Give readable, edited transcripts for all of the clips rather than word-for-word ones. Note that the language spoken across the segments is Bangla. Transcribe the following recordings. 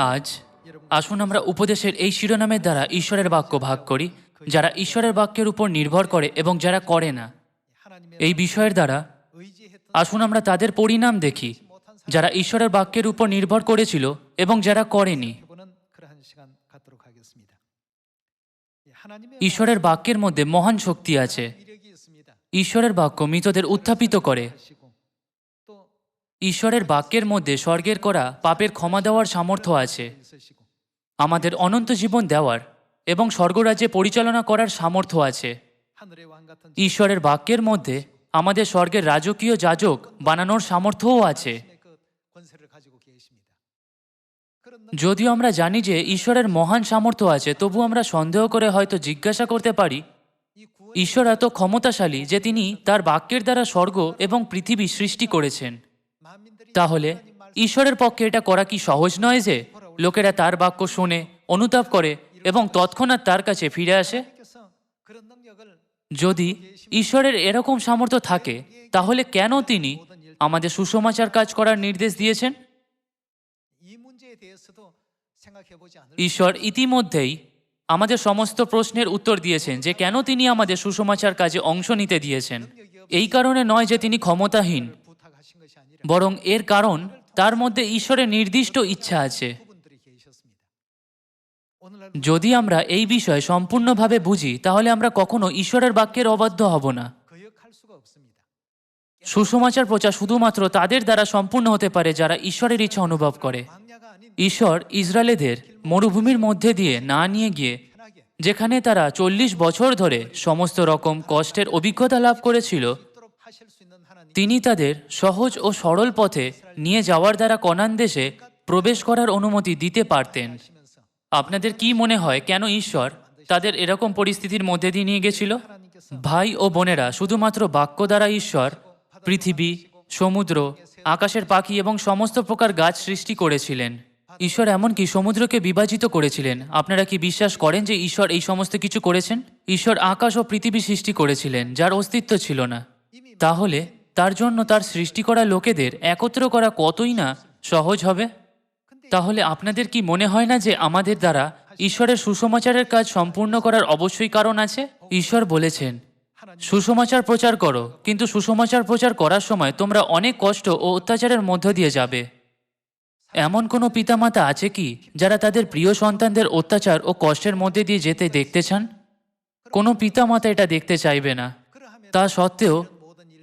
আজ আসুন আমরা উপদেশের এই শিরোনামের দ্বারা ঈশ্বরের বাক্য ভাগ করি, যারা ঈশ্বরের বাক্যের উপর নির্ভর করে এবং যারা করে না। এই বিষয়ের দ্বারা আসুন আমরা তাদের পরিণাম দেখি, যারা ঈশ্বরের বাক্যের উপর নির্ভর করেছিল এবং যারা করেনি। ঈশ্বরের বাক্যের মধ্যে মহান শক্তি আছে। ঈশ্বরের বাক্য মৃতদের উত্থাপিত করে। ঈশ্বরের বাক্যের মধ্যে স্বর্গের করা পাপের ক্ষমা দেওয়ার সামর্থ্য আছে, আমাদের অনন্ত জীবন দেওয়ার এবং স্বর্গরাজ্যে পরিচালনা করার সামর্থ্য আছে। ঈশ্বরের বাক্যের মধ্যে আমাদের স্বর্গের রাজকীয় যাজক বানানোর সামর্থ্যও আছে। যদিও আমরা জানি যে ঈশ্বরের মহান সামর্থ্য আছে, তবু আমরা সন্দেহ করে হয়তো জিজ্ঞাসা করতে পারি, ঈশ্বর এত ক্ষমতাশালী যে তিনি তার বাক্যের দ্বারা স্বর্গ এবং পৃথিবী সৃষ্টি করেছেন। তাহলে ঈশ্বরের পক্ষে এটা করা কি সহজ নয় যে লোকেরা তার বাক্য শোনে, অনুতাপ করে এবং তৎক্ষণাৎ তার কাছে ফিরে আসে? যদি ঈশ্বরের এরকম সামর্থ্য থাকে, তাহলে কেন তিনি আমাদের সুসমাচার কাজ করার নির্দেশ দিয়েছেন? ঈশ্বর ইতিমধ্যেই আমাদের সমস্ত প্রশ্নের উত্তর দিয়েছেন যে কেন তিনি আমাদের সুসমাচার কাজে অংশ নিতে দিয়েছেন। এই কারণে নয় যে তিনি ক্ষমতাহীন, বরং এর কারণ তার মধ্যে ঈশ্বরের নির্দিষ্ট ইচ্ছা আছে। যদি আমরা এই বিষয়ে সম্পূর্ণভাবে বুঝি, তাহলে আমরা কখনো ঈশ্বরের বাক্যের অবাধ্য হব না। সুসমাচার প্রচার শুধুমাত্র তাদের দ্বারা সম্পূর্ণ হতে পারে যারা ঈশ্বরের ইচ্ছা অনুভব করে। ঈশ্বর ইসরায়েলেদের মরুভূমির মধ্যে দিয়ে না নিয়ে গিয়ে, যেখানে তারা 40 বছর ধরে সমস্ত রকম কষ্টের অভিজ্ঞতা লাভ করেছিল, তিনি তাদের সহজ ও সরল পথে নিয়ে যাওয়ার দ্বারা কনান দেশে প্রবেশ করার অনুমতি দিতে পারতেন। আপনাদের কি মনে হয় কেন ঈশ্বর তাদের এরকম পরিস্থিতির মধ্যে দিয়ে নিয়ে গেছিল? ভাই ও বোনেরা, শুধুমাত্র বাক্য দ্বারা ঈশ্বর পৃথিবী, সমুদ্র, আকাশের পাখি এবং সমস্ত প্রকার গাছ সৃষ্টি করেছিলেন। ঈশ্বর এমনকি সমুদ্রকে বিভাজিত করেছিলেন। আপনারা কি বিশ্বাস করেন যে ঈশ্বর এই সমস্ত কিছু করেছেন? ঈশ্বর আকাশ ও পৃথিবী সৃষ্টি করেছিলেন, যার অস্তিত্ব ছিল না। তাহলে তার জন্য তার সৃষ্টি করা লোকেদের একত্র করা কতই না সহজ হবে। তাহলে আপনাদের কি মনে হয় না যে আমাদের দ্বারা ঈশ্বরের সুসমাচারের কাজ সম্পূর্ণ করার অবশ্যই কারণ আছে? ঈশ্বর বলেছেন, সুসমাচার প্রচার করো, কিন্তু সুসমাচার প্রচার করার সময় তোমরা অনেক কষ্ট ও অত্যাচারের মধ্য দিয়ে যাবে। এমন কোনো পিতামাতা আছে কি যারা তাদের প্রিয় সন্তানদের অত্যাচার ও কষ্টের মধ্যে দিয়ে যেতে দেখতে চান? কোনো পিতামাতা এটা দেখতে চাইবে না। তা সত্ত্বেও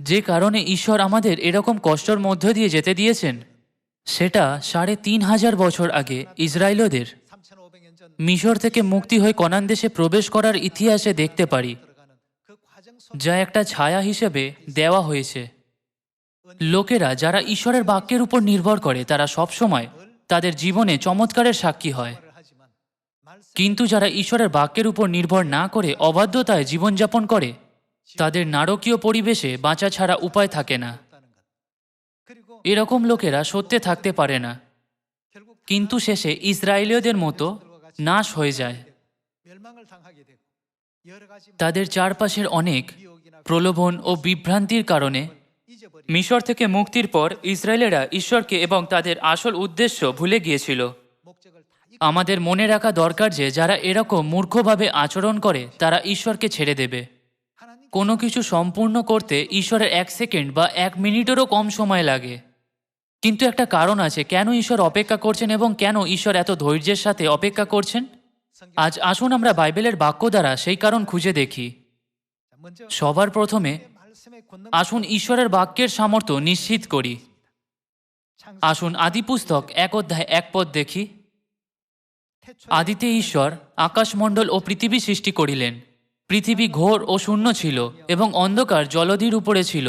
যে কারণে ঈশ্বর আমাদের এরকম কষ্টের মধ্য দিয়ে যেতে দিয়েছেন, সেটা 3500 বছর আগে ইসরায়েলদের মিশর থেকে মুক্তি হয়ে কনান দেশে প্রবেশ করার ইতিহাসে দেখতে পারি, যা একটা ছায়া হিসেবে দেওয়া হয়েছে। লোকেরা যারা ঈশ্বরের বাক্যের উপর নির্ভর করে, তারা সবসময় তাদের জীবনে চমৎকারের সাক্ষী হয়। কিন্তু যারা ঈশ্বরের বাক্যের উপর নির্ভর না করে অবাধ্যতায় জীবনযাপন করে, তাদের নারকীয় পরিবেশে বাঁচা ছাড়া উপায় থাকে না। এরকম লোকেরা সত্যে থাকতে পারে না, কিন্তু শেষে ইসরায়েলীয়দের মতো নাশ হয়ে যায়। তাদের চারপাশের অনেক প্রলোভন ও বিভ্রান্তির কারণে মিশর থেকে মুক্তির পর ইসরায়েলেরা ঈশ্বরকে এবং তাদের আসল উদ্দেশ্য ভুলে গিয়েছিল। আমাদের মনে রাখা দরকার যে যারা এরকম মূর্খভাবে আচরণ করে, তারা ঈশ্বরকে ছেড়ে দেবে। কোনো কিছু সম্পূর্ণ করতে ঈশ্বরের 1 সেকেন্ড বা 1 মিনিটেরও কম সময় লাগে। কিন্তু একটা কারণ আছে কেন ঈশ্বর অপেক্ষা করছেন এবং কেন ঈশ্বর এত ধৈর্যের সাথে অপেক্ষা করছেন। আজ আসুন আমরা বাইবেলের বাক্য দ্বারা সেই কারণ খুঁজে দেখি। সবার প্রথমে আসুন ঈশ্বরের বাক্যের সামর্থ্য নিশ্চিত করি। আসুন আদিপুস্তক 1 অধ্যায় 1 পদ দেখি। আদিতে ঈশ্বর আকাশমণ্ডল ও পৃথিবী সৃষ্টি করিলেন। পৃথিবী ঘোর ও শূন্য ছিল এবং অন্ধকার জলধির উপরে ছিল,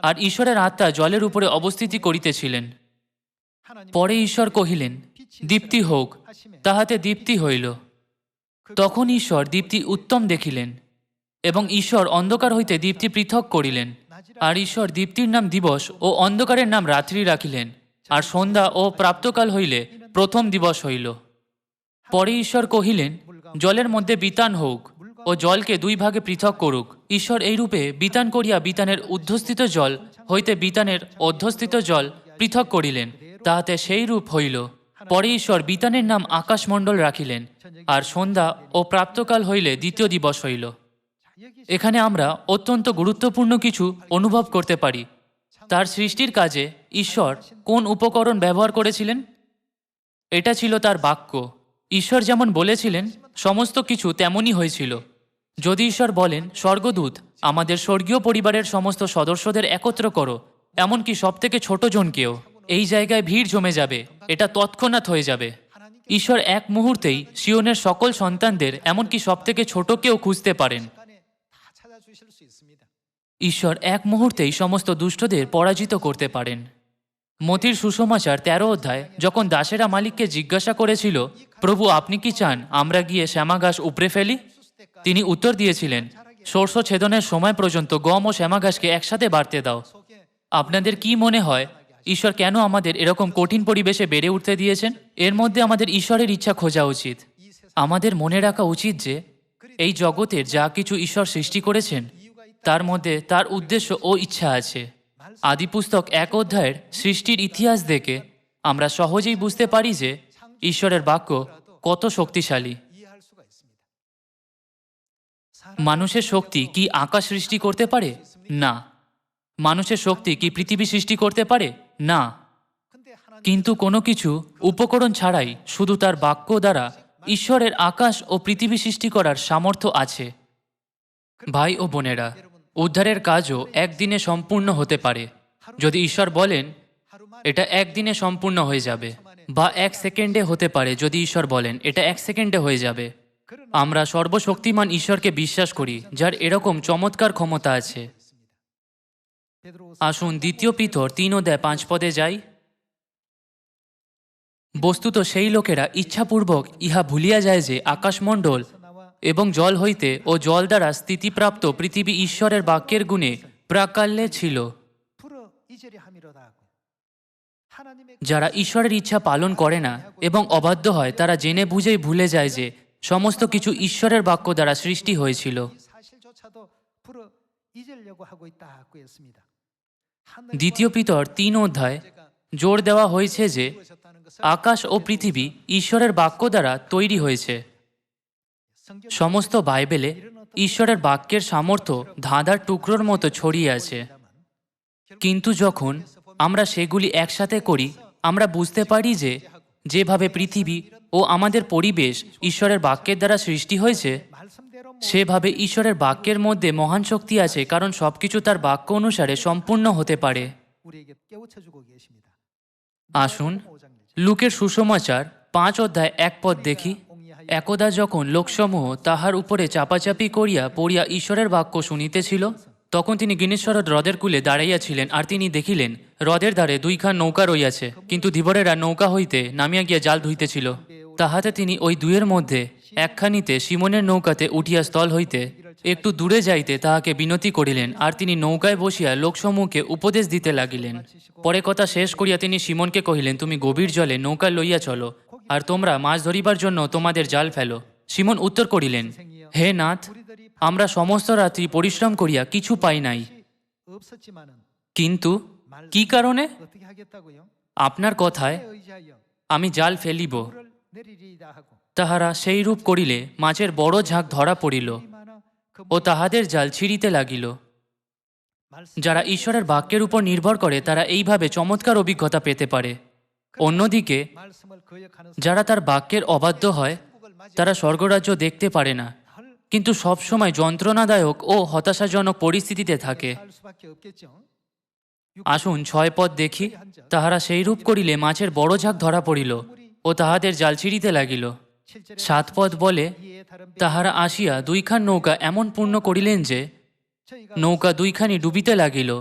আর ঈশ্বরের আত্মা জলের উপরে অবস্থিতি করিতেছিলেন। পরে ঈশ্বর কহিলেন, দীপ্তি হোক, তাহাতে দীপ্তি হইল। তখন ঈশ্বর দীপ্তি উত্তম দেখিলেন, এবং ঈশ্বর অন্ধকার হইতে দীপ্তি পৃথক করিলেন। আর ঈশ্বর দীপ্তির নাম দিবস ও অন্ধকারের নাম রাত্রি রাখিলেন। আর সন্ধ্যা ও প্রাপ্তকাল হইলে প্রথম দিবস হইল। পরে ঈশ্বর কহিলেন, জলের মধ্যে বিতান হোক, ও জলকে 2 ভাগে পৃথক করুক। ঈশ্বর এইরূপে বিতান করিয়া বিতানের ঊর্ধ্বস্থিত জল হইতে বিতানের অধ্যস্থিত জল পৃথক করিলেন, তাহাতে সেই রূপ হইল। পরে ঈশ্বর বিতানের নাম আকাশমণ্ডল রাখিলেন, আর সন্ধ্যা ও প্রাপ্তকাল হইলে দ্বিতীয় দিবস হইল। এখানে আমরা অত্যন্ত গুরুত্বপূর্ণ কিছু অনুভব করতে পারি। তার সৃষ্টির কাজে ঈশ্বর কোন উপকরণ ব্যবহার করেছিলেন? এটা ছিল তার বাক্য। ঈশ্বর যেমন বলেছিলেন সমস্ত কিছু তেমনই হয়েছিল। যদি ঈশ্বর বলেন, স্বর্গদূত আমাদের স্বর্গীয় পরিবারের সমস্ত সদস্যদের একত্র করো, এমনকি সবথেকে ছোট জনকেও, এই জায়গায় ভিড় জমে যাবে, এটা তৎক্ষণাৎ হয়ে যাবে। ঈশ্বর এক মুহূর্তেই সিওনের সকল সন্তানদের, এমনকি সবথেকে ছোটকেও খুঁজতে পারেন। ঈশ্বর এক মুহূর্তেই সমস্ত দুষ্টদের পরাজিত করতে পারেন। মতির সুসমাচার 13 অধ্যায়, যখন দাসেরা মালিককে জিজ্ঞাসা করেছিল, প্রভু আপনি কি চান আমরা গিয়ে শ্যামা ঘাস উপড়ে ফেলি? তিনি উত্তর দিয়েছিলেন, শস্য ছেদনের সময় পর্যন্ত গম ও শ্যামা ঘাসকে একসাথে বাড়তে দাও। আপনাদের কি মনে হয় ঈশ্বর কেন আমাদের এরকম কঠিন পরিবেশে বেড়ে উঠতে দিয়েছেন? এর মধ্যে আমাদের ঈশ্বরের ইচ্ছা খোঁজা উচিত। আমাদের মনে রাখা উচিত যে এই জগতের যা কিছু ঈশ্বর সৃষ্টি করেছেন তার মধ্যে তার উদ্দেশ্য ও ইচ্ছা আছে। আদিপুস্তক 1 অধ্যায়ের সৃষ্টির ইতিহাস দেখে আমরা সহজেই বুঝতে পারি যে ঈশ্বরের বাক্য কত শক্তিশালী। মানুষের শক্তি কি আকাশ সৃষ্টি করতে পারে? না। মানুষের শক্তি কি পৃথিবী সৃষ্টি করতে পারে? না। কিন্তু কোনো কিছু উপকরণ ছাড়াই শুধু তার বাক্য দ্বারা ঈশ্বরের আকাশ ও পৃথিবী সৃষ্টি করার সামর্থ্য আছে। ভাই ও বোনেরা, উদ্ধারের কাজও একদিনে সম্পূর্ণ হতে পারে। যদি ঈশ্বর বলেন এটা একদিনে সম্পূর্ণ হয়ে যাবে, বা 1 সেকেন্ডে হতে পারে যদি ঈশ্বর বলেন এটা 1 সেকেন্ডে হয়ে যাবে। আমরা সর্বশক্তিমান ঈশ্বরকে বিশ্বাস করি, যার এরকম চমৎকার ক্ষমতা আছে। আসুন 2 পিতর 3 অধ্যায় 5 পদে যাই। বস্তুত সেই লোকেরা ইচ্ছাপূর্বক ইহা ভুলিয়া যায় যে আকাশমণ্ডল এবং জল হইতে ও জল দ্বারা স্থিতিপ্রাপ্ত পৃথিবী ঈশ্বরের বাক্যের গুণে প্রাকাল্যে ছিল। যারা ঈশ্বরের ইচ্ছা পালন করে না এবং অবাধ্য হয়, তারা জেনে বুঝেই ভুলে যায় যে সমস্ত কিছু ঈশ্বরের বাক্য দ্বারা সৃষ্টি হয়েছিল। 2 পিতর 3 অধ্যায় জোর দেওয়া হয়েছে যে আকাশ ও পৃথিবী ঈশ্বরের বাক্য দ্বারা তৈরি হয়েছে। সমস্ত বাইবেলে ঈশ্বরের বাক্যের সামর্থ্য ধাঁধার টুকরোর মতো ছড়িয়ে আছে, কিন্তু যখন আমরা সেগুলি একসাথে করি আমরা বুঝতে পারি যে যেভাবে পৃথিবী ও আমাদের পরিবেশ ঈশ্বরের বাক্যের দ্বারা সৃষ্টি হয়েছে, সেভাবে ঈশ্বরের বাক্যের মধ্যে মহান শক্তি আছে, কারণ সবকিছু তার বাক্য অনুসারে সম্পূর্ণ হতে পারে। আসুন লুকের সুসমাচার 5 অধ্যায় 1 পদ দেখি। একদা যখন লোকসমূহ তাহার উপরে চাপাচাপি করিয়া পড়িয়া ঈশ্বরের বাক্য শুনিতেছিল, তখন তিনি গিনেশ্বরদ হ্রদের কূলে দাঁড়াইয়াছিলেন, আর তিনি দেখিলেন হ্রদের ধারে 2 খান নৌকা রইয়াছে, কিন্তু ধীবরেরা নৌকা হইতে নামিয়া গিয়া জাল ধুইতেছিল। তাহাতে তিনি ওই 2-এর মধ্যে একখানিতে সিমনের নৌকাতে উঠিয়া স্থল হইতে একটু দূরে যাইতে তাহাকে বিনতি করিলেন, আর তিনি নৌকায় বসিয়া লোকসমূহকে উপদেশ দিতে লাগিলেন। পরে কথা শেষ করিয়া তিনি সিমনকে কহিলেন, তুমি গভীর জলে নৌকা লইয়া চলো, আর তোমরা মাছ ধরিবার জন্য তোমাদের জাল ফেলো। সিমন উত্তর করিলেন, হে নাথ, আমরা সমস্ত রাত্রি পরিশ্রম করিয়া কিছু পাই নাই, কিন্তু কি কারণে? আপনার কথায় আমি জাল ফেলিব। তাহারা সেই রূপ করিলে মাছের বড় ঝাঁক ধরা পড়িল ও তাহাদের জাল ছিঁড়িতে লাগিল। যারা ঈশ্বরের বাক্যের উপর নির্ভর করে তারা এইভাবে চমৎকার অভিজ্ঞতা পেতে পারে। অন্যদিকে যারা তার বাক্যের অবাধ্য হয় তারা স্বর্গরাজ্য দেখতে পারে না, কিন্তু সবসময় যন্ত্রণাদায়ক ও হতাশাজনক পরিস্থিতিতে থাকে। আসুন 6 পদ দেখি। তাহারা সেই রূপ করিলে মাছের বড় ঝাঁক ধরা পড়িল ও তাহাদের জাল ছিঁড়িতে লাগিল। 7 পদ বলে, তাহারা আসিয়া 2 খান নৌকা এমন পূর্ণ করিলেন যে নৌকা 2 খানি ডুবিতে লাগিল।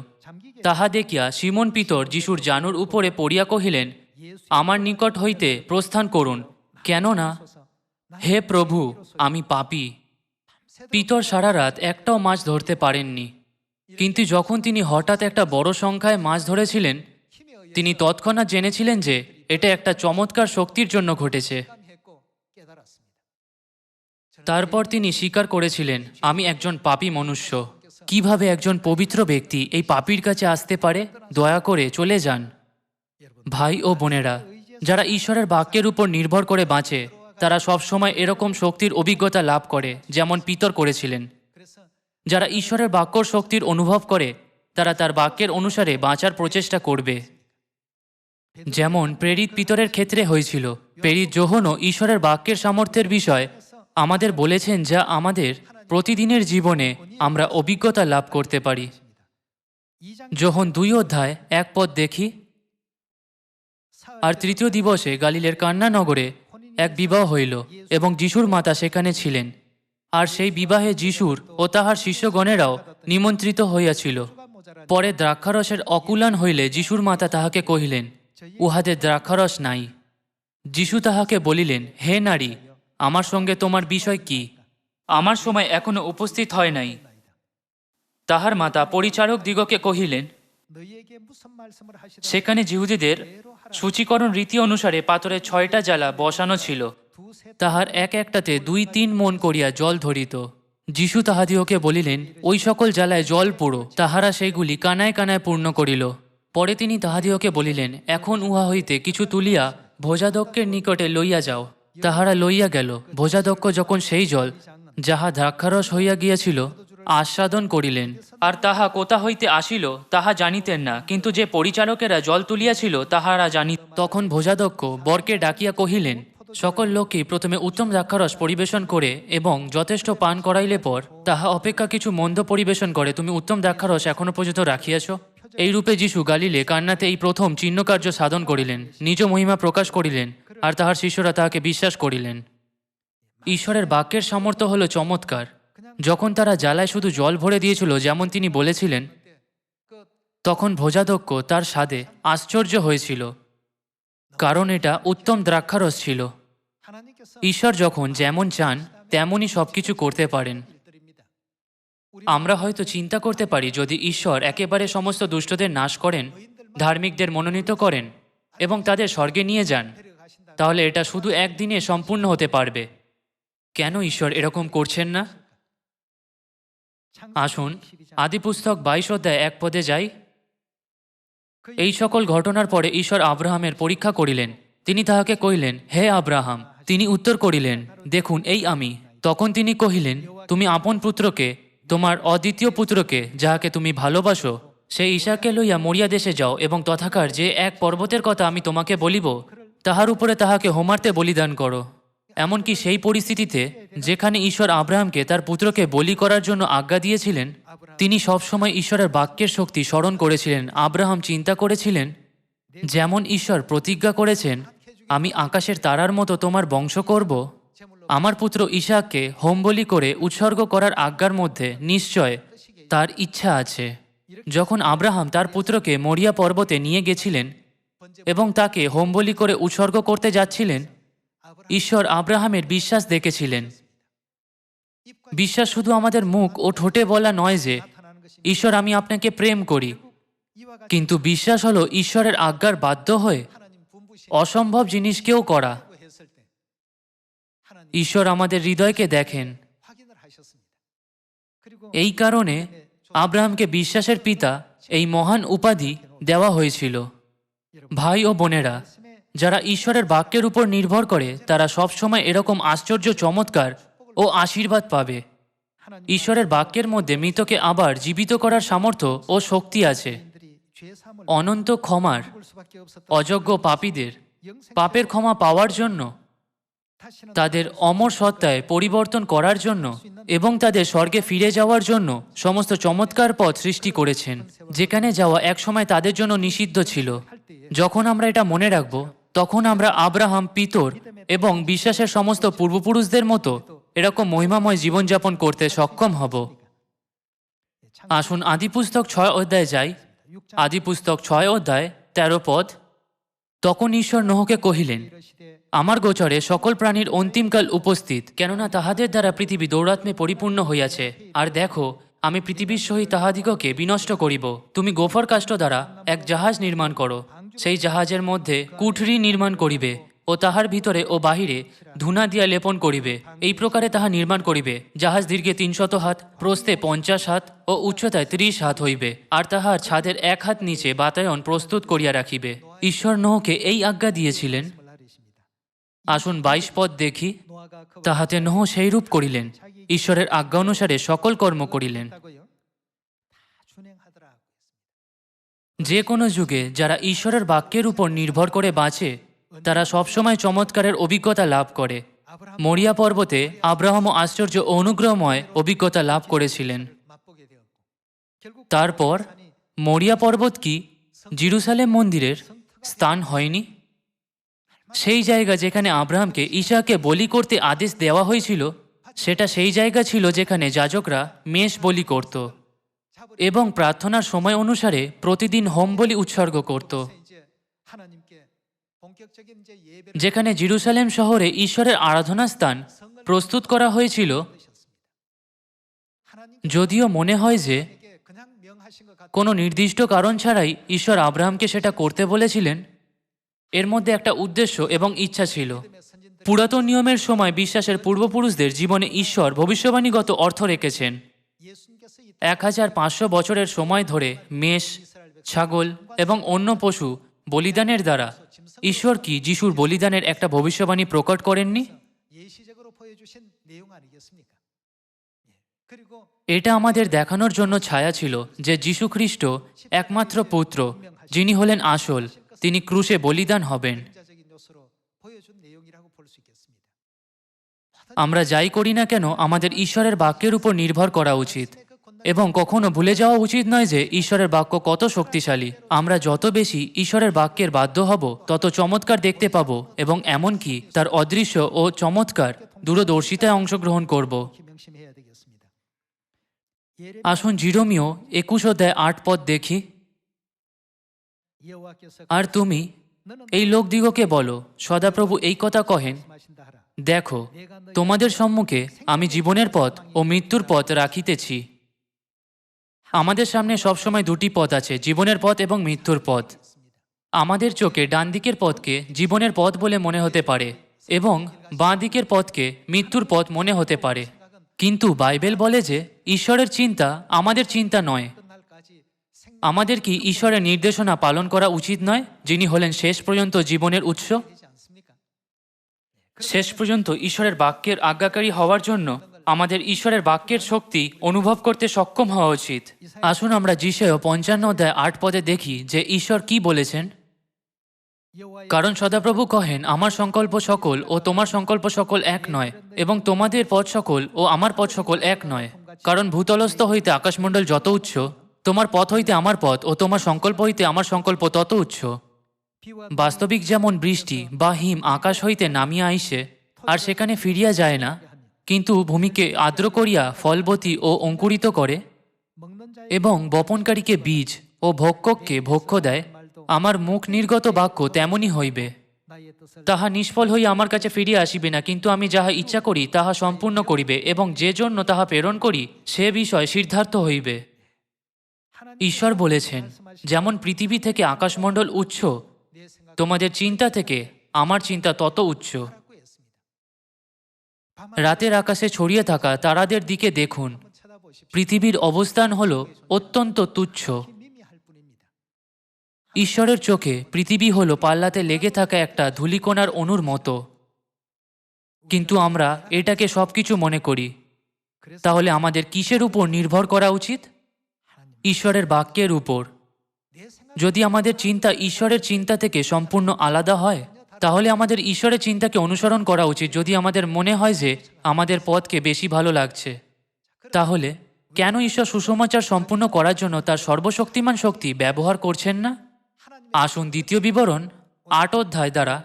তাহা দেখিয়া সিমন পিতর যিশুর জানুর উপরে পড়িয়া কহিলেন, আমার নিকট হইতে প্রস্থান করুন, কেননা হে প্রভু, আমি পাপী। পিতর সারা রাত একটাও মাছ ধরতে পারেননি, কিন্তু যখন তিনি হঠাৎ একটা বড় সংখ্যায় মাছ ধরেছিলেন, তিনি তৎক্ষণাৎ জেনেছিলেন যে এটা একটা চমৎকার শক্তির জন্য ঘটেছে। তারপর তিনি স্বীকার করেছিলেন, আমি একজন পাপী মনুষ্য। কিভাবে একজন পবিত্র ব্যক্তি এই পাপীর কাছে আসতে পারে? দয়া করে চলে যান। ভাই ও বোনেরা, যারা ঈশ্বরের বাক্যের উপর নির্ভর করে বাঁচে তারা সবসময় এরকম শক্তির অভিজ্ঞতা লাভ করে, যেমন পিতর করেছিলেন। যারা ঈশ্বরের বাক্যর শক্তির অনুভব করে তারা তার বাক্যের অনুসারে বাঁচার প্রচেষ্টা করবে, যেমন প্রেরিত পিতরের ক্ষেত্রে হয়েছিল। প্রেরিত যোহনও ঈশ্বরের বাক্যের সামর্থ্যের বিষয় আমাদের বলেছেন, যা আমাদের প্রতিদিনের জীবনে আমরা অভিজ্ঞতা লাভ করতে পারি। যোহন 2 অধ্যায় 1 পদ দেখি। আর তৃতীয় দিবসে গালিলের কান্না নগরে এক বিবাহ হইল এবং যিশুর মাতা সেখানে ছিলেন। আর সেই বিবাহে যিশুর ও তাহার শিষ্যগণেরাও নিমন্ত্রিত হইয়াছিল। পরে দ্রাক্ষারসের অকুলান হইলে যিশুর মাতা তাহাকে কহিলেন, উহাদের দ্রাক্ষারস নাই। যিশু তাহাকে বলিলেন, হে নারী, আমার সঙ্গে তোমার বিষয় কি? আমার সময় এখনো উপস্থিত হয় নাই। তাহার মাতা পরিচারক দিগকে কহিলেন, সেখানে যিহুদীদের সূচীকরণ রীতি অনুসারে পাথরে 6টা জ্বালা বসানো ছিল, তাহার এক একটাতে 2-3 মণ করিয়া জল ধরিত। যিশু তাহাদিওকে বলিলেন, ওই সকল জ্বালায় জল পুরো। তাহারা সেইগুলি কানায় কানায় পূর্ণ করিল। পরে তিনি তাহাদিওকে বলিলেন, এখন উহা হইতে কিছু তুলিয়া ভোজাদক্ষের নিকটে লইয়া যাও। তাহারা লইয়া গেল। ভোজাদক্ষ যখন সেই জল, যাহা দ্রাক্ষারস হইয়া গিয়াছিল, আস্বাদন করিলেন। আর তাহা কোথা হইতে আসিল তাহা জানিতেন না, কিন্তু যে পরিচারকেরা জল তুলিয়াছিল তাহারা জানিত। তখন ভোজাদক্ষ বরকে ডাকিয়া কহিলেন, সকল লোককেই প্রথমে উত্তম দ্রাক্ষারস পরিবেশন করে এবং যথেষ্ট পান করাইলে পর তাহা অপেক্ষা কিছু মন্দ পরিবেশন করে তুমি উত্তম দ্রাক্ষারস এখনো পর্যন্ত রাখিয়াছ। এইরূপে যিশু গালিলে কান্নাতে এই প্রথম চিহ্নকার্য সাধন করিলেন, নিজ মহিমা প্রকাশ করিলেন, আর তাহার শিষ্যরা তাহাকে বিশ্বাস করিলেন। ঈশ্বরের বাক্যের সামর্থ্য হল চমৎকার। যখন তারা জ্বালায় শুধু জল ভরে দিয়েছিল যেমন তিনি বলেছিলেন, তখন ভোজাদক্ষ তার স্বাদে আশ্চর্য হয়েছিল, কারণ এটা উত্তম দ্রাক্ষারস ছিল। ঈশ্বর যখন যেমন চান তেমনই সবকিছু করতে পারেন। আমরা হয়তো চিন্তা করতে পারি, যদি ঈশ্বর একেবারে সমস্ত দুষ্টদের নাশ করেন, ধার্মিকদের মনোনীত করেন এবং তাদের স্বর্গে নিয়ে যান, তাহলে এটা শুধু একদিনে সম্পূর্ণ হতে পারবে। কেন ঈশ্বর এরকম করছেন না? আসুন আদিপুস্তক 22 অধ্যায় 1 পদে যাই। এই সকল ঘটনার পরে ঈশ্বর আব্রাহামের পরীক্ষা করিলেন। তিনি তাহাকে কহিলেন, হে আব্রাহাম। তিনি উত্তর করিলেন, দেখুন এই আমি। তখন তিনি কহিলেন, তুমি আপন পুত্রকে, তোমার অদ্বিতীয় পুত্রকে, যাহাকে তুমি ভালোবাসো, সেই ঈশাকে লইয়া মরিয়া দেশে যাও এবং তথাকার যে এক পর্বতের কথা আমি তোমাকে বলিব, তাহার উপরে তাহাকে হোমার্তে বলিদান করো। এমনকি সেই পরিস্থিতিতে যেখানে ঈশ্বর আব্রাহামকে তার পুত্রকে বলি করার জন্য আজ্ঞা দিয়েছিলেন, তিনি সবসময় ঈশ্বরের বাক্যের শক্তি স্মরণ করেছিলেন। আব্রাহাম চিন্তা করেছিলেন, যেমন ঈশ্বর প্রতিজ্ঞা করেছেন, আমি আকাশের তারার মতো তোমার বংশ করব, আমার পুত্র ঈশাককে হোমবলি করে উৎসর্গ করার আজ্ঞার মধ্যে নিশ্চয় তার ইচ্ছা আছে। যখন আব্রাহাম তার পুত্রকে মরিয়া পর্বতে নিয়ে গেছিলেন এবং তাকে হোমবলি করে উৎসর্গ করতে যাচ্ছিলেন, ঈশ্বর আব্রাহামের বিশ্বাস দেখেছিলেন। বিশ্বাস শুধু আমাদের মুখ ও ঠোঁটে বলা নয় যে, ঈশ্বর আমি আপনাকে প্রেম করি, কিন্তু বিশ্বাস হলো ঈশ্বরের আজ্ঞার বাধ্য হয়ে অসম্ভব জিনিসকেও করা। ঈশ্বর আমাদের হৃদয়কে দেখেন। এই কারণে আব্রাহামকে বিশ্বাসের পিতা এই মহান উপাধি দেওয়া হয়েছিল। ভাই ও বোনেরা, যারা ঈশ্বরের বাক্যের উপর নির্ভর করে তারা সবসময় এরকম আশ্চর্য চমৎকার ও আশীর্বাদ পাবে। ঈশ্বরের বাক্যের মধ্যে মৃতকে আবার জীবিত করার সামর্থ্য ও শক্তি আছে। অনন্ত ক্ষমার, অযোগ্য পাপীদের পাপের ক্ষমা পাওয়ার জন্য, তাদের অমর সত্তায় পরিবর্তন করার জন্য এবং তাদের স্বর্গে ফিরে যাওয়ার জন্য সমস্ত চমৎকার পথ সৃষ্টি করেছেন, যেখানে যাওয়া একসময় তাদের জন্য নিষিদ্ধ ছিল। যখন আমরা এটা মনে রাখব, তখন আমরা আব্রাহাম, পিতর এবং বিশ্বাসের সমস্ত পূর্বপুরুষদের মতো এরকম মহিমাময় জীবনযাপন করতে সক্ষম হব। আসুন আদিপুস্তক 6 অধ্যায়ে যাই। আদিপুস্তক 6 অধ্যায় 13 পদ। তখন ঈশ্বর নোহকে কহিলেন, আমার গোচরে সকল প্রাণীর অন্তিমকাল উপস্থিত, কেননা তাহাদের দ্বারা পৃথিবী দৌরাত্মে পরিপূর্ণ হইয়াছে। আর দেখো, আমি পৃথিবীর সহিত তাহাদিগকে বিনষ্ট করিব। তুমি গোফর কাষ্ঠ দ্বারা এক জাহাজ নির্মাণ করো। সেই জাহাজের মধ্যে কুঠরি নির্মাণ করিবে ও তাহার ভিতরে ও বাহিরে ধূনা দিয়া লেপন করিবে। এই প্রকারে তাহা নির্মাণ করিবে। জাহাজ দীর্ঘে 300 হাত, প্রস্থে 50 হাত ও উচ্চতায় 30 হাত হইবে। আর তাহার ছাদের 1 হাত নিচে বাতায়ন প্রস্তুত করিয়া রাখিবে। ঈশ্বর নোহকে এই আজ্ঞা দিয়েছিলেন। আসুন 22 পদ দেখি। তাহাতে নোহ সেইরূপ করিলেন, ঈশ্বরের আজ্ঞা অনুসারে সকল কর্ম করিলেন। যে কোনো যুগে যারা ঈশ্বরের বাক্যের উপর নির্ভর করে বাঁচে, তারা সবসময় চমৎকারের অভিজ্ঞতা লাভ করে। মরিয়া পর্বতে আব্রাহামও আশ্চর্য ও অনুগ্রহময় অভিজ্ঞতা লাভ করেছিলেন। তারপর মরিয়া পর্বত কি জেরুসালেম মন্দিরের স্থান হয়নি? সেই জায়গা যেখানে আব্রাহামকে ইসাকে বলি করতে আদেশ দেওয়া হয়েছিল, সেটা সেই জায়গা ছিল যেখানে যাজকরা মেষ বলি করত এবং প্রার্থনার সময় অনুসারে প্রতিদিন হোম বলি উৎসর্গ করত। যেখানে জেরুসালেম শহরে ঈশ্বরের আরাধনা স্থান প্রস্তুত করা হয়েছিল, যদিও মনে হয় যে কোনো নির্দিষ্ট কারণ ছাড়াই ঈশ্বর আব্রাহামকে সেটা করতে বলেছিলেন, এর মধ্যে একটা উদ্দেশ্য এবং ইচ্ছা ছিল। পুরাতন নিয়মের সময় বিশ্বাসের পূর্বপুরুষদের জীবনে ঈশ্বর ভবিষ্যবাণীগত অর্থ রেখেছেন। 1500 বছরের সময় ধরে মেষ, ছাগল এবং অন্য পশু বলিদানের দ্বারা ঈশ্বর কি যিশুর বলিদানের একটা ভবিষ্যবাণী প্রকট করেননি? এটা আমাদের দেখানোর জন্য ছায়া ছিল যে যীশু খ্রিস্ট একমাত্র পুত্র, যিনি হলেন আসল, তিনি ক্রুশে বলিদান হবেন। আমরা যাই করি না কেন আমাদের ঈশ্বরের বাক্যের উপর নির্ভর করা উচিত এবং কখনো ভুলে যাওয়া উচিত নয় যে ঈশ্বরের বাক্য কত শক্তিশালী। আমরা যত বেশি ঈশ্বরের বাক্যের বাধ্য হব, তত চমৎকার দেখতে পাব এবং এমনকি তার অদৃশ্য ও চমৎকার দূরদর্শিতায় অংশগ্রহণ করব। আসুন জিরোমীয় 21:8 পদ দেখি। আর তুমি এই লোকদিগকে বলো, সদাপ্রভু এই কথা কহেন, দেখো তোমাদের সম্মুখে আমি জীবনের পথ ও মৃত্যুর পথ রাখিতেছি। আমাদের সামনে সবসময় দুটি পথ আছে, জীবনের পথ এবং মৃত্যুর পথ। আমাদের চোখে ডান দিকের পথকে জীবনের পথ বলে মনে হতে পারে এবং বাঁ দিকের পথকে মৃত্যুর পথ মনে হতে পারে, কিন্তু বাইবেল বলে যে ঈশ্বরের চিন্তা আমাদের চিন্তা নয়। আমাদের কি ঈশ্বরের নির্দেশনা পালন করা উচিত নয়, যিনি হলেন শেষ পর্যন্ত জীবনের উৎস? শেষ পর্যন্ত ঈশ্বরের বাক্যের আজ্ঞাকারী হওয়ার জন্য আমাদের ঈশ্বরের বাক্যের শক্তি অনুভব করতে সক্ষম হওয়া উচিত। আসুন আমরা যিশয় 55:8 পদে দেখি যে ঈশ্বর কি বলেছেন। কারণ সদাপ্রভু কহেন, আমার সংকল্প সকল ও তোমার সংকল্প সকল এক নয়, এবং তোমাদের পথ সকল ও আমার পথ সকল এক নয়। কারণ ভূতলস্থ হইতে আকাশমণ্ডল যত উচ্চ, তোমার পথ হইতে আমার পথ ও তোমার সংকল্প হইতে আমার সংকল্প তত উচ্চ। বাস্তবিক যেমন বৃষ্টি বা হিম আকাশ হইতে নামিয়া আইসে আর সেখানে ফিরিয়া যায় না, কিন্তু ভূমিকে আর্দ্র করিয়া ফলবতী ও অঙ্কুরিত করে এবং বপনকারীকে বীজ ও ভক্ষককে ভক্ষ দেয়, আমার মুখ নির্গত বাক্য তেমনই হইবে। তাহা নিষ্ফল হইয়া আমার কাছে ফিরিয়া আসিবে না, কিন্তু আমি যাহা ইচ্ছা করি তাহা সম্পূর্ণ করিবে এবং যে জন্য তাহা প্রেরণ করি সে বিষয় সিদ্ধার্থ হইবে। ঈশ্বর বলেছেন, যেমন পৃথিবী থেকে আকাশমণ্ডল উচ্চ, তোমাদের চিন্তা থেকে আমার চিন্তা তত উচ্চ। রাতের আকাশে ছড়িয়ে থাকা তারাদের দিকে দেখুন, পৃথিবীর অবস্থান হল অত্যন্ত তুচ্ছ। ঈশ্বরের চোখে পৃথিবী হল পাল্লাতে লেগে থাকা একটা ধূলিকণার অণুর মতো, কিন্তু আমরা এটাকে সবকিছু মনে করি। তাহলে আমাদের কিসের উপর নির্ভর করা উচিত? ঈশ্বরের বাক্যের উপর। যদি আমাদের চিন্তা ঈশ্বরের চিন্তা থেকে সম্পূর্ণ আলাদা হয়, তাহলে আমাদের ঈশ্বরের চিন্তাকে অনুসরণ করা উচিত। যদি আমাদের মনে হয় যে আমাদের পথকে বেশি ভালো লাগছে, তাহলে কেন ঈশ্বর সুসমাচার সম্পূর্ণ করার জন্য তার সর্বশক্তিমান শক্তি ব্যবহার করছেন না? আসুন দ্বিতীয় বিবরণ 8 অধ্যায় দ্বারা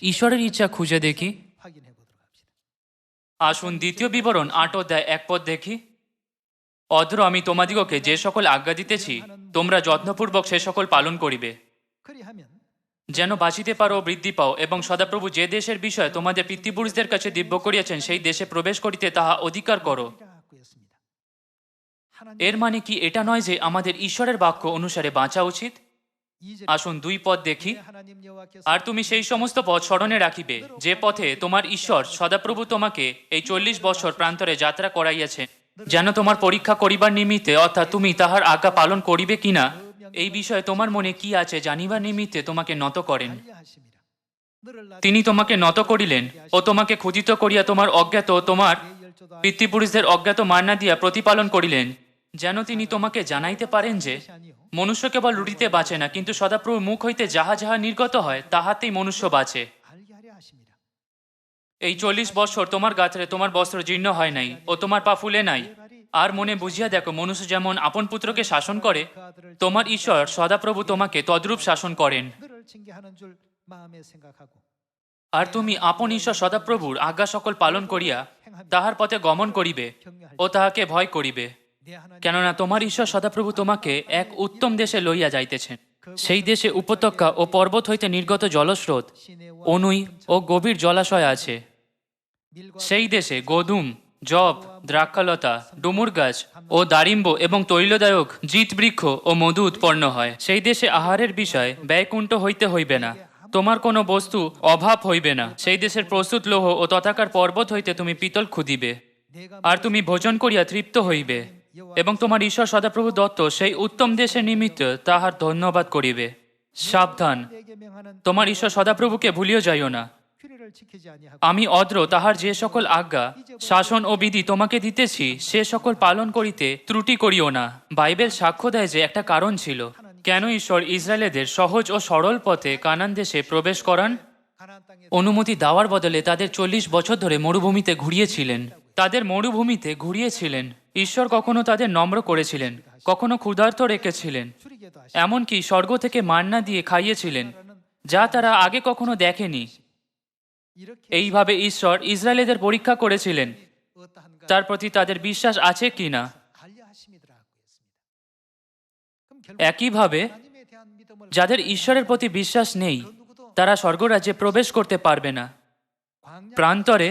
ঈশ্বরের ইচ্ছা খুঁজে দেখি। আসুন দ্বিতীয় বিবরণ 8 অধ্যায় 1 পদ দেখি। অদ্র আমি তোমাদিগকে যে সকল আজ্ঞা দিতেছি, তোমরা যত্নপূর্বক সে সকল পালন করিবে, যেন বাঁচিতে পারো ও বৃদ্ধি পাও, এবং সদাপ্রভু যে দেশের বিষয়ে তোমাদের পিতৃপুরুষদের কাছে দিব্য করিয়াছেন সেই দেশে প্রবেশ করিতে তাহা অধিকার করো। এর মানে কি এটা নয় যে আমাদের ঈশ্বরের বাক্য অনুসারে বাঁচা উচিত? আসুন 2 পদ দেখি। আর তুমি সেই সমস্ত পথ স্মরণে রাখিবে যে পথে তোমার ঈশ্বর সদাপ্রভু তোমাকে এই 40 বছর প্রান্তরে যাত্রা করাইয়াছে, যেন তোমার পরীক্ষা করিবার নিমিত্তে, অর্থাৎ তুমি তাহার আজ্ঞা পালন করিবে কিনা এই বিষয়ে তোমার মনে কি আছে জানিবার নিমিত্তে তোমাকে নত করেন। তিনি তোমাকে নত করিলেন ও তোমাকে ক্ষুধিত করিয়া তোমার অজ্ঞাত ও তোমার পিতৃপুরুষদের অজ্ঞাত মান্না দিয়া প্রতিপালন করিলেন, যেন তিনি তোমাকে জানাইতে পারেন যে মনুষ্য কেবল রুটিতে বাঁচে না, কিন্তু সদাপ্রভুর মুখ হইতে যাহা যাহা নির্গত হয় তাহাতেই মনুষ্য বাঁচে। এই 40 বৎসর তোমার গাত্রে তোমার বস্ত্র জীর্ণ হয় নাই ও তোমার পা ফুলে নাই। আর মনে বুঝিয়া দেখো, মনুষ্য যেমন আপন পুত্রকে শাসন করে, তোমার ঈশ্বর সদাপ্রভু তোমাকে তদ্রূপ শাসন করেন। আর তুমি আপন ঈশ্বর সদাপ্রভুর আজ্ঞা সকল পালন করিয়া তাহার পথে গমন করিবে ও তাহাকে ভয় করিবে, কেননা তোমার ঈশ্বর সদাপ্রভু তোমাকে এক উত্তম দেশে লইয়া যাইতেছেন। সেই দেশে উপত্যকা ও পর্বত হইতে নির্গত জলস্রোত, অনুই ও গভীর জলাশয় আছে। সেই দেশে গোধূম, জব, দ্রাক্ষালতা, ডুমুর গাছ ও দারিম্ব এবং তৈলদায়ক জিত বৃক্ষ ও মধু উৎপন্ন হয়। সেই দেশে আহারের বিষয় ব্যয়কুণ্ঠ হইতে হইবে না, তোমার কোনো বস্তু অভাব হইবে না। সেই দেশের প্রস্তুত লৌহ ও তথাকার পর্বত হইতে তুমি পিতল খুঁদিবে, আর তুমি ভোজন করিয়া তৃপ্ত হইবে, এবং তোমার ঈশ্বর সদাপ্রভু দত্ত সেই উত্তম দেশের নিমিত্ত তাহার ধন্যবাদ করিবে। সাবধান, তোমার ঈশ্বর সদাপ্রভুকে ভুলিও যাইও না। আমি অদ্র তাহার যে সকল আজ্ঞা, শাসন ও বিধি তোমাকে দিতেছি, সে সকল পালন করিতে ত্রুটি করিও না। বাইবেল সাক্ষ্য দেয় যে একটা কারণ ছিল কেন ঈশ্বর ইসরায়েলেদের সহজ ও সরল পথে কানান দেশে প্রবেশ করান। অনুমতি দেওয়ার বদলে তাদের 40 বছর ধরে মরুভূমিতে ঘুরিয়েছিলেন। তাদের মরুভূমিতে ঘুরিয়েছিলেন। ঈশ্বর কখনো তাদের নম্র করেছিলেন, কখনো ক্ষুধার্ত রেখেছিলেন, এমনকি স্বর্গ থেকে মান্না দিয়ে খাইয়েছিলেন, যা তারা আগে কখনো দেখেনি। এইভাবে ঈশ্বর ইসরায়েলেদের পরীক্ষা করেছিলেন তার প্রতি তাদের বিশ্বাস আছে কিনা। একইভাবে যাদের ঈশ্বরের প্রতি বিশ্বাস নেই, তারা স্বর্গরাজ্যে প্রবেশ করতে পারবে না। প্রান্তরে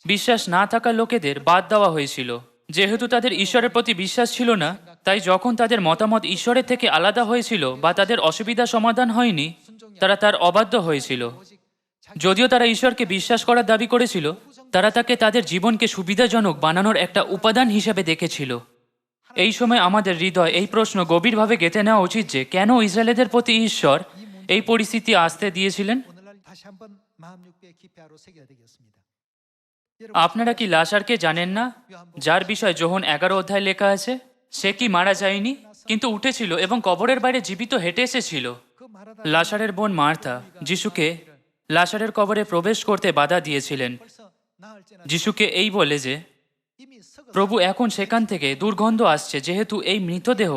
বিশ্বাস না থাকা লোকেদের বাদ দেওয়া হয়েছিল। যেহেতু তাদের ঈশ্বরের প্রতি বিশ্বাস ছিল না, তাই যখন তাদের মতামত ঈশ্বরের থেকে আলাদা হয়েছিল বা তাদের অসুবিধা সমাধান হয়নি, তারা তার অবাধ্য হয়েছিল। যদিও তারা ঈশ্বরকে বিশ্বাস করার দাবি করেছিল, তারা তাকে তাদের জীবনকে সুবিধাজনক বানানোর একটা উপাদান হিসেবে দেখেছিল। এই সময় আমাদের হৃদয় এই প্রশ্ন গভীরভাবে গেঁথে নেওয়া উচিত যে কেন ইসরায়েলের প্রতি ঈশ্বর এই পরিস্থিতি আসতে দিয়েছিলেন। আপনারা কি লাসারকে জানেন না, যার বিষয়ে যোহন 11 অধ্যায় লেখা আছে? সে কি মারা যায়নি, কিন্তু উঠেছিল এবং কবরের বাইরে জীবিত হেঁটে এসেছিল। লাসারের বোন মার্থা যিশুকে লাসারের কবরে প্রবেশ করতে বাধা দিয়েছিলেন। যিশুকে এই বলে যে, প্রভু, এখন সেখান থেকে দুর্গন্ধ আসছে, যেহেতু এই মৃতদেহ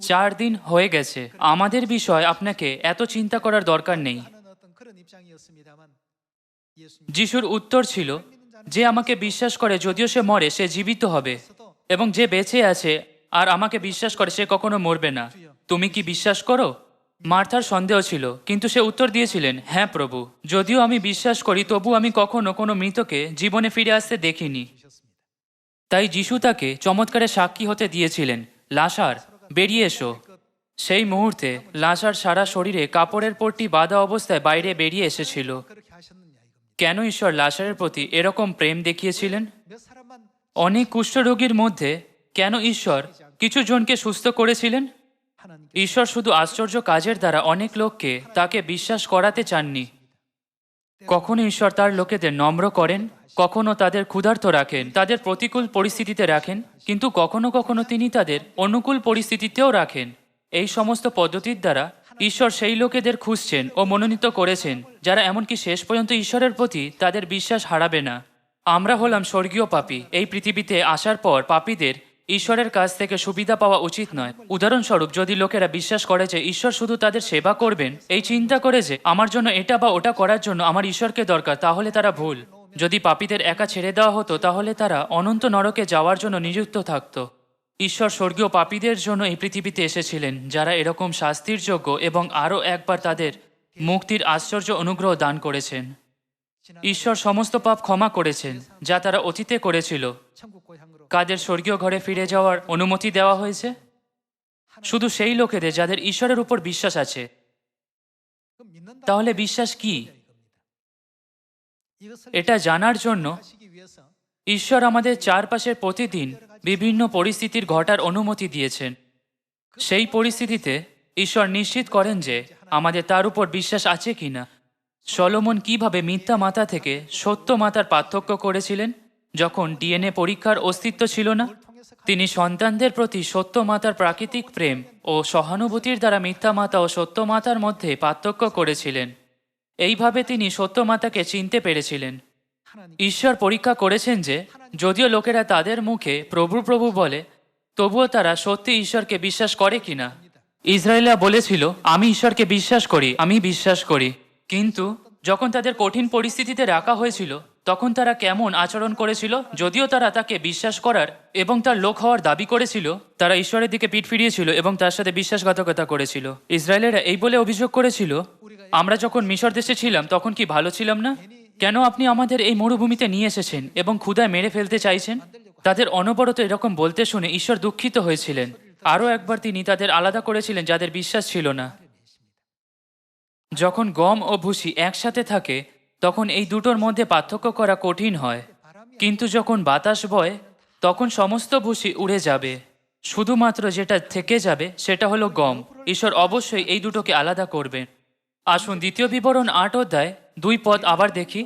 4 দিন হয়ে গেছে। আমাদের বিষয় আপনাকে এত চিন্তা করার দরকার নেই। যিশুর উত্তর ছিল, যে আমাকে বিশ্বাস করে যদিও সে মরে, সে জীবিত হবে, এবং যে বেঁচে আছে আর আমাকে বিশ্বাস করে সে কখনো মরবে না। তুমি কি বিশ্বাস করো? মার্থার সন্দেহ ছিল, কিন্তু সে উত্তর দিয়েছিলেন, হ্যাঁ প্রভু, যদিও আমি বিশ্বাস করি, তবু আমি কখনো কোনো মৃতকে জীবনে ফিরে আসতে দেখিনি। তাই যিশু তাকে চমৎকারের সাক্ষী হতে দিয়েছিলেন, লাসার, বেরিয়ে এসো। সেই মুহূর্তে লাসার সারা শরীরে কাপড়ের পট্টি বাঁধা অবস্থায় বাইরে বেরিয়ে এসেছিল। কেন ঈশ্বর লাসারের প্রতি এরকম প্রেম দেখিয়েছিলেন? অনেক কুষ্ঠরোগীর মধ্যে কেন ঈশ্বর কিছু জনকে সুস্থ করেছিলেন? ঈশ্বর শুধু আশ্চর্য কাজের দ্বারা অনেক লোককে তাকে বিশ্বাস করাতে চাননি। কখনো ঈশ্বর তার লোকেদের নম্র করেন, কখনো তাদের ক্ষুধার্ত রাখেন, তাদের প্রতিকূল পরিস্থিতিতে রাখেন, কিন্তু কখনো কখনো তিনি তাদের অনুকূল পরিস্থিতিতেও রাখেন। এই সমস্ত পদ্ধতির দ্বারা ঈশ্বর সেই লোকেদের খুঁজছেন ও মনোনীত করেছেন, যারা এমনকি শেষ পর্যন্ত ঈশ্বরের প্রতি তাদের বিশ্বাস হারাবে না। আমরা হলাম স্বর্গীয় পাপী। এই পৃথিবীতে আসার পর পাপীদের ঈশ্বরের কাছ থেকে সুবিধা পাওয়া উচিত নয়। উদাহরণস্বরূপ, যদি লোকেরা বিশ্বাস করে যে ঈশ্বর শুধু তাদের সেবা করবেন, এই চিন্তা করে যে আমার জন্য এটা বা ওটা করার জন্য আমার ঈশ্বরকে দরকার, তাহলে তারা ভুল। যদি পাপীদের একা ছেড়ে দেওয়া হতো, তাহলে তারা অনন্ত নরকে যাওয়ার জন্য নিযুক্ত থাকত। ঈশ্বর স্বর্গীয় পাপীদের জন্য এই পৃথিবীতে এসেছিলেন, যারা এরকম শাস্তির যোগ্য, এবং আরও একবার তাদের মুক্তির আশ্চর্য অনুগ্রহ দান করেছেন। ঈশ্বর সমস্ত পাপ ক্ষমা করেছেন যা তারা অতীতে করেছিল। কাদের স্বর্গীয় ঘরে ফিরে যাওয়ার অনুমতি দেওয়া হয়েছে? শুধু সেই লোকেদের যাদের ঈশ্বরের উপর বিশ্বাস আছে। তাহলে বিশ্বাস কি? এটা জানার জন্য ঈশ্বর আমাদের চারপাশের প্রতিদিন বিভিন্ন পরিস্থিতির ঘটার অনুমতি দিয়েছেন। সেই পরিস্থিতিতে ঈশ্বর নিশ্চিত করেন যে আমাদের তার উপর বিশ্বাস আছে কিনা। সলোমন কিভাবে মিথ্যা মাতা থেকে সত্য মাতার পার্থক্য করেছিলেন যখন ডিএনএ পরীক্ষার অস্তিত্ব ছিল না। তিনি সন্তানদের প্রতি সত্য মাতার প্রাকৃতিক প্রেম ও সহানুভূতির দ্বারা মিথ্যা মাতা ও সত্য মাতার মধ্যে পার্থক্য করেছিলেন। এইভাবে তিনি সত্য মাতাকে চিনতে পেরেছিলেন। ঈশ্বর পরীক্ষা করেছেন যে যদিও লোকেরা তাদের মুখে প্রভু প্রভু বলে, তবুও তারা সত্যি ঈশ্বরকে বিশ্বাস করে কিনা। ইসরায়েলরা বলেছিল, আমি ঈশ্বরকে বিশ্বাস করি, আমি বিশ্বাস করি। কিন্তু যখন তাদের কঠিন পরিস্থিতিতে রাখা হয়েছিল তখন তারা কেমন আচরণ করেছিল। যদিও তারা তাকে বিশ্বাস করার এবং তার লোক হওয়ার দাবি করেছিল, তারা ঈশ্বরের দিকে পিঠ ফিরিয়েছিল এবং তার সাথে বিশ্বাসঘাতকতা করেছিল। ইসরায়েলেরা এই বলে অভিযোগ করেছিল, আমরা যখন মিশর দেশে ছিলাম তখন কি ভালো ছিলাম না? কেন আপনি আমাদের এই মরুভূমিতে নিয়ে এসেছেন এবং ক্ষুধায় মেরে ফেলতে চাইছেন? তাদের অনবরত এরকম বলতে শুনে ঈশ্বর দুঃখিত হয়েছিলেন। আরও একবার তিনি তাদের আলাদা করেছিলেন যাদের বিশ্বাস ছিল না। যখন গম ও ভুসি একসাথে থাকে তখন এই দুটোর মধ্যে পার্থক্য করা কঠিন হয়। কিন্তু যখন বাতাস বয় তখন সমস্ত ভুসি উড়ে যাবে, শুধুমাত্র যেটা থেকে যাবে সেটা হলো গম। ঈশ্বর অবশ্যই এই দুটোকে আলাদা করবেন। আসুন দ্বিতীয় বিবরণ 8 অধ্যায় 2 পদ আবার দেখি।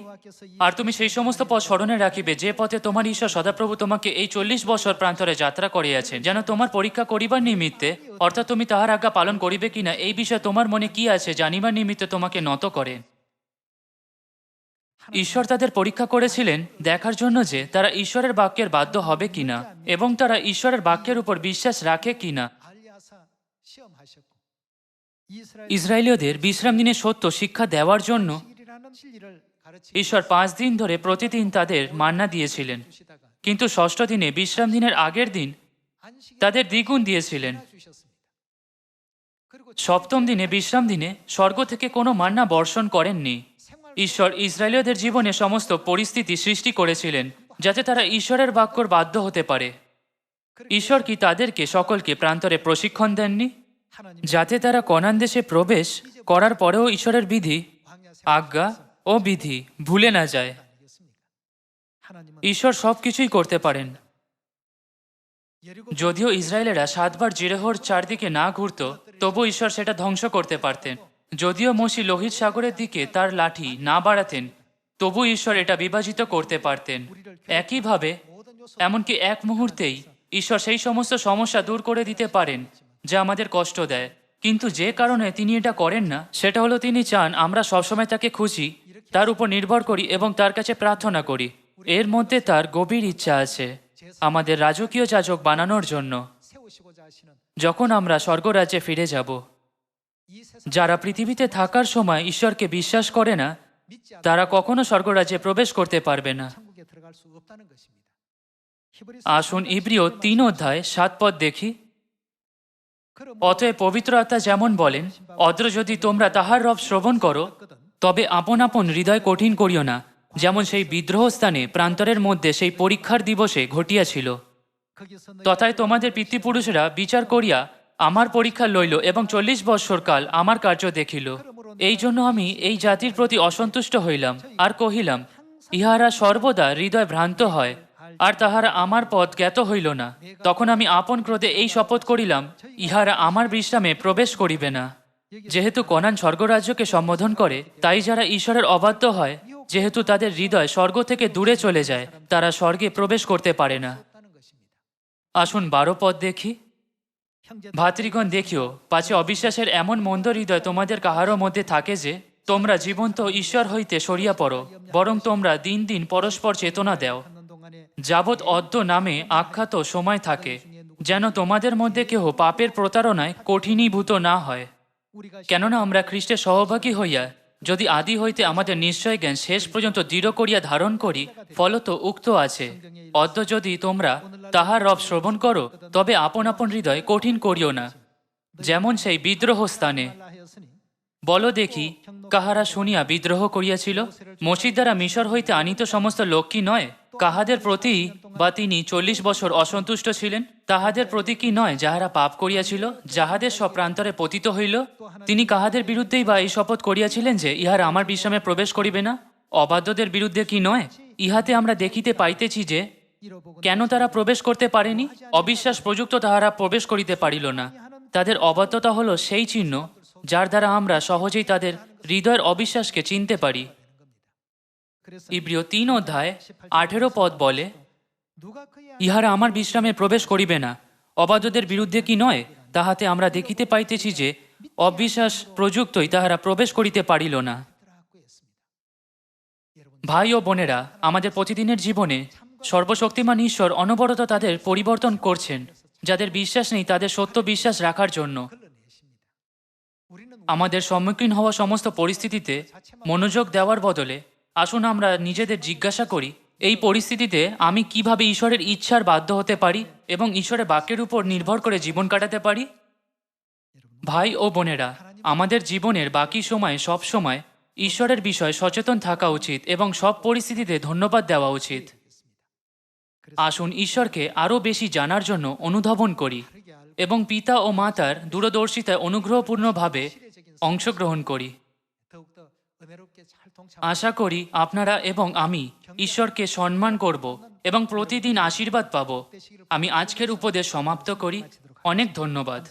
আর তুমি সেই সমস্ত পথ স্মরণে রাখিবে যে পথে তোমার ঈশ্বর সদাপ্রভু তোমাকে এই 40 বছর প্রান্তরে যাত্রা করিয়াছেন, যেন তোমার পরীক্ষা করিবার নিমিত্তে, অর্থাৎ তুমি তাহার আজ্ঞা পালন করিবে কিনা এই বিষয়ে তোমার মনে কি আছে জানিবার নিমিত্তে তোমাকে নত করেন। ঈশ্বর তাদের পরীক্ষা করেছিলেন দেখার জন্য যে তারা ঈশ্বরের বাক্যের বাধ্য হবে কিনা এবং তারা ঈশ্বরের বাক্যের উপর বিশ্বাস রাখে কিনা। ইসরায়েলীয়দের বিশ্রাম দিনে সত্য শিক্ষা দেওয়ার জন্য ঈশ্বর 5 দিন ধরে প্রতিদিন তাদের মান্না দিয়েছিলেন, কিন্তু ষষ্ঠ দিনে বিশ্রাম দিনের আগের দিন তাদের দ্বিগুণ দিয়েছিলেন। সপ্তম দিনে বিশ্রাম দিনে স্বর্গ থেকে কোনো মান্না বর্ষণ করেননি। ঈশ্বর ইসরায়েলীয়দের জীবনে সমস্ত পরিস্থিতি সৃষ্টি করেছিলেন যাতে তারা ঈশ্বরের বাক্যর বাধ্য হতে পারে। ঈশ্বর কি তাদেরকে সকলকে প্রান্তরে প্রশিক্ষণ দেননি যাতে তারা কনান দেশে প্রবেশ করার পরেও ঈশ্বরের বিধি, আজ্ঞা ও বিধি ভুলে না যায়? ঈশ্বর সব কিছুই করতে পারেন। যদিও ইসরায়েলেরা 7 বার জিরেহর চারদিকে না ঘুরত, তবু ঈশ্বর সেটা ধ্বংস করতে পারতেন। যদিও মোশি লোহিত সাগরের দিকে তার লাঠি না বাড়াতেন, তবু ঈশ্বর এটা বিভাজিত করতে পারতেন। একইভাবে এমনকি এক মুহূর্তেই ঈশ্বর সেই সমস্ত সমস্যা দূর করে দিতে পারেন যা আমাদের কষ্ট দেয়। কিন্তু যে কারণে তিনি এটা করেন না সেটা হলো তিনি চান আমরা সবসময় তাকে খুঁজি, তার উপর নির্ভর করি এবং তার কাছে প্রার্থনা করি। এর মধ্যে তার গভীর ইচ্ছা আছে আমাদের রাজকীয় যাজক বানানোর জন্য, যখন আমরা স্বর্গরাজ্যে ফিরে যাব। যারা পৃথিবীতে থাকার সময় ঈশ্বরকে বিশ্বাস করে না তারা কখনো স্বর্গরাজ্যে প্রবেশ করতে পারবে না। আসুন ইব্রিয় 3 অধ্যায় 7 পদ দেখি। অতএব পবিত্র আত্মা যেমন বলেন, অদ্র যদি তোমরা তাহার রব শ্রবণ করো, তবে আপন আপন হৃদয় কঠিন করিও না, যেমন সেই বিদ্রোহ স্থানে প্রান্তরের মধ্যে সেই পরীক্ষার দিবসে ঘটিয়াছিল। তথায় তোমাদের পিতৃপুরুষেরা বিচার করিয়া আমার পরীক্ষা লইল এবং 40 বৎসর কাল আমার কার্য দেখিল। এই জন্য আমি এই জাতির প্রতি অসন্তুষ্ট হইলাম আর কহিলাম, ইহারা সর্বদা হৃদয় ভ্রান্ত হয়, আর তাহারা আমার পথ জ্ঞাত হইল না। তখন আমি আপন ক্রোধে এই শপথ করিলাম, ইহারা আমার বিশ্রামে প্রবেশ করিবে না। যেহেতু কনান স্বর্গরাজ্যকে সম্বোধন করে, তাই যারা ঈশ্বরের অবাধ্য হয়, যেহেতু তাদের হৃদয় স্বর্গ থেকে দূরে চলে যায়, তারা স্বর্গে প্রবেশ করতে পারে না। আসুন 12 পদ দেখি। ভাতৃগণ দেখিও, পাছে অবিশ্বাসের এমন মন্দ হৃদয় তোমাদের কাহারও মধ্যে থাকে যে তোমরা জীবন্ত ঈশ্বর হইতে সরিয়া পড়ো, বরং তোমরা দিন দিন পরস্পর চেতনা দেও, যাবৎ অদ্য নামে আখ্যাত সময় থাকে, যেন তোমাদের মধ্যে কেহ পাপের প্রতারণায় কঠিনীভূত না হয়। কেননা আমরা খ্রিস্টের সহভাগী হইয়া যদি আদি হইতে আমাদের নিশ্চয় জ্ঞান শেষ পর্যন্ত দৃঢ় করিয়া ধারণ করি, ফলত উক্ত আছে, অদ্য যদি তোমরা তাহার রব শ্রবণ করো, তবে আপন আপন হৃদয় কঠিন করিও না, যেমন সেই বিদ্রোহ স্থানে। বলো দেখি, কাহারা শুনিয়া বিদ্রোহ করিয়াছিল? মসজিদ দ্বারা মিশর হইতে আনিত সমস্ত লোক কি নয়? কাহাদের প্রতি বা তিনি 40 বছর অসন্তুষ্ট ছিলেন? তাহাদের প্রতি কি নয় যাহারা পাপ করিয়াছিল, যাহাদের সব প্রান্তরে পতিত হইল? তিনি কাহাদের বিরুদ্ধেই বা এই শপথ করিয়াছিলেন যে ইহারা আমার বিশ্রামে প্রবেশ করিবে না? অবাধ্যদের বিরুদ্ধে কি নয়? ইহাতে আমরা দেখিতে পাইতেছি যে কেন তারা প্রবেশ করতে পারেনি। অবিশ্বাস প্রযুক্ত তাহারা প্রবেশ করিতে পারিল না। তাদের অবাধ্যতা হলো সেই চিহ্ন যার দ্বারা আমরা সহজেই তাদের হৃদয়ের অবিশ্বাসকে চিনতে পারি। ইব্রিয় 3:18 বলে, ইহারা আমার বিশ্রামে প্রবেশ করিবে না। অবাধ্যদের বিরুদ্ধে কি নয়, তাহাতে আমরা দেখিতে পাইতেছি যে অবিশ্বাস প্রযুক্তই তাহারা প্রবেশ করিতে পারিল না। ভাই ও বোনেরা, আমাদের প্রতিদিনের জীবনে সর্বশক্তিমান ঈশ্বর অনবরত তাদের পরিবর্তন করছেন। যাদের বিশ্বাস নেই তাদের সত্য বিশ্বাস রাখার জন্য আমাদের সম্মুখীন হওয়া সমস্ত পরিস্থিতিতে মনোযোগ দেওয়ার বদলে আসুন আমরা নিজেদের জিজ্ঞাসা করি, এই পরিস্থিতিতে আমি কিভাবে ঈশ্বরের ইচ্ছার বাধ্য হতে পারি এবং ঈশ্বরের বাক্যের উপর নির্ভর করে জীবন কাটাতে পারি। ভাই ও বোনেরা, আমাদের জীবনের বাকি সময় সব সময় ঈশ্বরের বিষয়ে সচেতন থাকা উচিত এবং সব পরিস্থিতিতে ধন্যবাদ দেওয়া উচিত। আসুন ঈশ্বরকে আরও বেশি জানার জন্য অনুধাবন করি এবং পিতা ও মাতার দূরদর্শিতায় অনুগ্রহপূর্ণভাবে অংশগ্রহণ করি। আশা করি আপনারা এবং আমি ঈশ্বরকে সম্মান করব এবং প্রতিদিন আশীর্বাদ পাব। আমি আজকের উপদেশ সমাপ্ত করি। অনেক ধন্যবাদ।